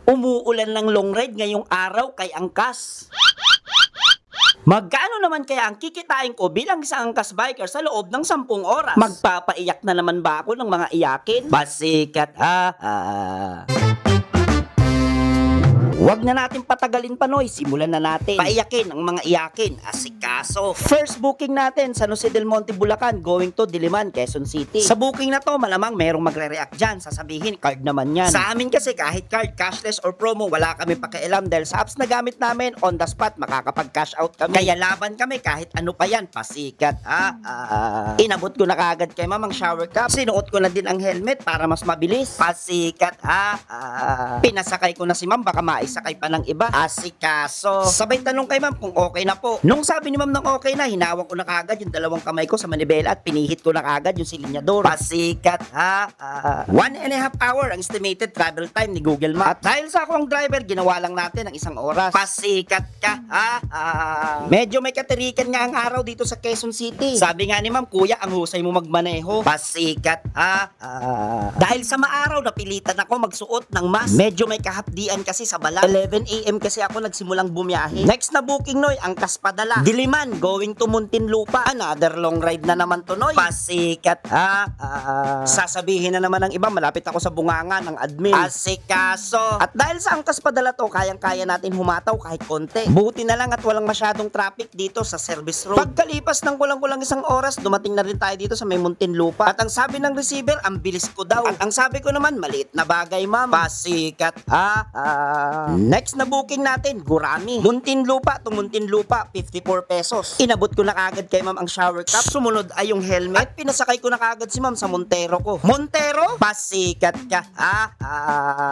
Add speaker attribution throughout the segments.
Speaker 1: Umuulan ng long ride ngayong araw kay angkas. Magkano naman kaya ang kikitain ko bilang isang angkas biker sa loob ng 10 oras? Magpapaiyak na naman ba ako ng mga iyakin? Basikat Huwag na natin patagalin pa, Noy. Simulan na natin. Paiyakin ang mga iyakin. Asikaso. First booking natin sa Jose del Monte, Bulacan, going to Diliman, Quezon City. Sa booking na to, malamang merong magre-react dyan. Sasabihin, card naman yan. Sa amin kasi kahit card, cashless or promo, wala kami pakialam dahil sa apps na gamit namin, on the spot, makakapag-cash out kami. Kaya laban kami kahit ano pa yan. Pasikat. Inabot ko na kagad kay mamang shower cup. Sinuot ko na din ang helmet para mas mabilis. Pasikat. Pinasakay ko na si ma'am, baka sakay pa ng iba. Asikaso. Sabay tanong kay ma'am kung okay na po. Nung sabi ni ma'am ng okay na, hinawak ko na kagad yung dalawang kamay ko sa manibela at pinihit ko na kagad yung silinyador. Pasikat 1.5 hour ang estimated travel time ni Google Maps. At dahil sa ako ang driver, ginawa lang natin ang 1 oras. Pasikat ka. Medyo may katirikan nga ang araw dito sa Quezon City. Sabi nga ni ma'am, kuya, ang husay mo magmaneho. Pasikat dahil sa maaraw, napilitan ako magsuot ng mask. Medyo may kahapdian kasi sa bala. 11 AM kasi ako nagsimulang bumiyahe. Next na booking, Noy, angkas padala. Diliman, going to Muntinlupa. Another long ride na naman to, Noy. Pasikat. Sasabihin na naman ng iba, malapit ako sa bunganga ng admin. Asikaso. At dahil sa angkas padala to, kayang-kaya natin humataw kahit konti. Buti na lang at walang masyadong traffic dito sa service road. Pagkalipas ng kulang-kulang 1 oras, dumating na rin tayo dito sa may Muntinlupa. At ang sabi ng receiver, ang bilis ko daw. At ang sabi ko naman, maliit na bagay, ma'am. Pasikat. Next na booking natin, Gurami. Muntinlupa to Muntinlupa, 54 pesos. Inabot ko na kagad kay ma'am ang shower cup. Sumunod ay yung helmet. At pinasakay ko na kagad si ma'am sa Montero ko. Montero? Pasikat ka.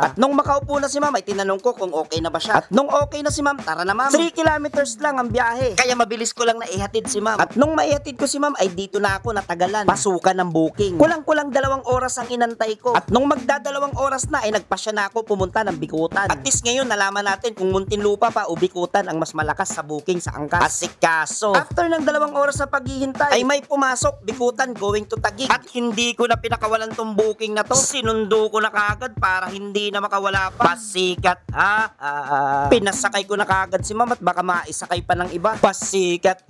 Speaker 1: At nung makaupo na si ma'am, ay tinanong ko kung okay na ba siya. At nung okay na si ma'am, tara na ma'am. 3 kilometers lang ang biyahe. Kaya mabilis ko lang na ihatid si ma'am. At nung maihatid ko si ma'am, ay dito na ako natagalan. Pasukan ng booking. Kulang-kulang 2 oras ang inantay ko. At nung magdadalawang oras na, ay nagpasya na ako pumunta ng Bikutan. At least ngayon, nalaman natin kung Muntinlupa pa o Bikutan ang mas malakas sa booking sa angkas. Asikaso. After ng 2 oras sa paghihintay, ay may pumasok, Bikutan going to Taguig. At hindi ko na pinakawalan tong booking na to. Sinundo ko na kagad para hindi na makawala pa. Pasikat. Pinasakay ko na kagad si ma'am at baka maisakay pa ng iba. Pasikat.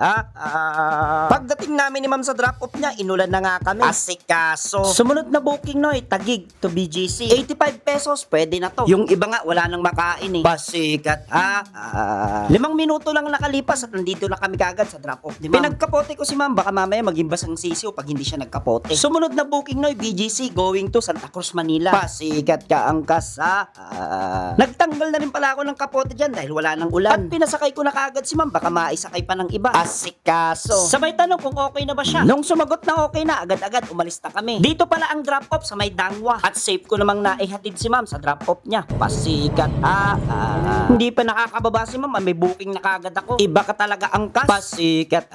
Speaker 1: Pagdating namin ni ma'am sa drop-off niya, inulan na nga kami. Asikaso. Sumunod na booking, Noy, Taguig to BGC. 85 pesos, pwede na to. Yung iba nga, wala nang makain eh. Pasikat. 5 minuto lang nakalipas at nandito na kami kagad sa drop-off ni ma'am. Pinagkapote ko si ma'am, baka mamaya magimbas ang sisiw pag hindi siya nagkapote. Sumunod na booking, Noy, BGC going to Santa Cruz, Manila. Pasikat ka angkas. Nagtanggal na rin pala ako ng kapote dyan dahil wala nang ulan. At pinasakay ko na kagad si ma'am, baka maisakay pa ng iba. Asikaso. Sabay tanong kung okay na ba siya. Nung sumagot na okay na, agad-agad umalis na kami. Dito pala ang drop-off sa may Dangwa. At safe ko namang naihatid si ma'am sa drop-off niya. Pasikat. Hindi pa nakakababa si ma'am, may booking na kagad ako. Iba ka talaga angkas. Pasikat.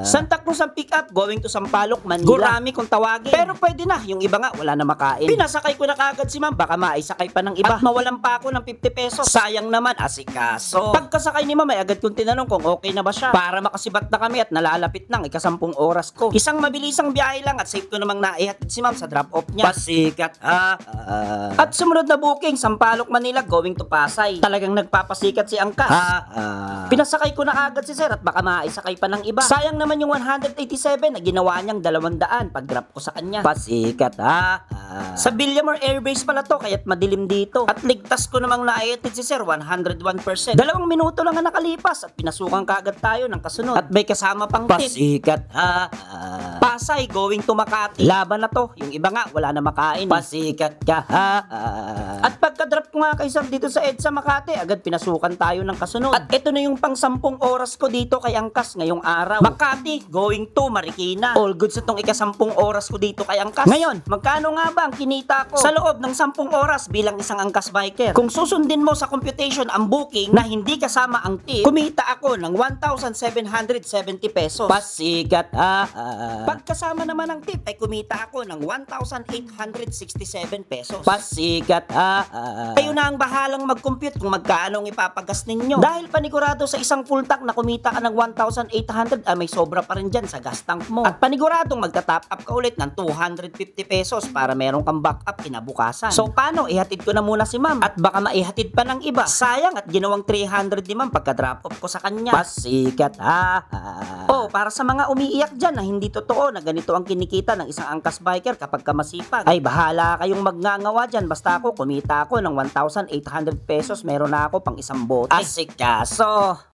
Speaker 1: Santa Cruz ang pick up, going to Sampaloc, Manila. Gurami kung tawagin. Pero pwede na, yung iba nga wala na makain. Pinasakay ko na kagad si ma'am, baka maisakay pa ng iba. At mawalan pa ako ng 50 pesos. Sayang naman, asikaso. Pagkasakay ni ma'am, ay agad kong tinanong kung okay na ba siya. Para makasibat na kami at nalalapit ng 10 oras ko. Isang mabilisang biyahe lang at safe ko namang naihatid si ma'am sa drop-off niya. Pasikat. At sumunod na booking, Sampaloc, Manila, going to Pasay. Talagang nagpapasikat si angkas. Pinasakay ko na agad si sir at baka maisakay pa ng iba. Sayang naman yung 187 na ginawa niyang 200 pag drop ko sa kanya. Pasikat. Sa Villamor Airbase pala to, kaya't madilim dito. At ligtas ko namang naihatid si sir 101%. 2 minuto lang ang nakalipas at pinasukan kagad tayo ng kasunod. At may kasama pang tip. Pasikat. Pasay going to Makati. Laban na to. Yung iba nga wala na makain. Pasikat ka. At pagka-drop ko nga kay sir dito sa EDSA Makati, agad pinasukan tayo ng kasunod. At ito na yung pang 10 oras ko dito kay angkas ngayong araw. Makati going to Marikina. All good sa tong ika-10 oras ko dito kay angkas. Ngayon, magkano nga ba ang kinita ko sa loob ng 10 oras bilang isang angkas biker? Kung susundin mo sa computation ang booking na hindi kasama ang tip, kumita ako ng 1,770 pesos. Pasikat. Pagkasama naman ang tip ay kumita ako ng 1,867 pesos. Pasikat. Ayun na ang bahalang mag-compute kung magkano ang ipapagas ninyo. Dahil panigurado sa isang full tank na kumita ka ng 1,800 may sobra pa rin dyan sa gas tank mo. At paniguradong magta-top up ka ulit ng 250 pesos para meron kang backup kinabukasan. So paano? Ihatid ko na muna si ma'am at baka maihatid pa ng iba. Sayang at ginawang 300 ni ma'am pagka drop off ko sa kanya. Pasikat Oh, para sa mga umiiyak dyan na hindi totoo na ganito ang kinikita ng isang angkas biker kapag kamasipag, ay bahala kayong magngangawa dyan. Basta ako kumita ako ng 1,800 pesos, meron na ako pang isang bote. Asikaso.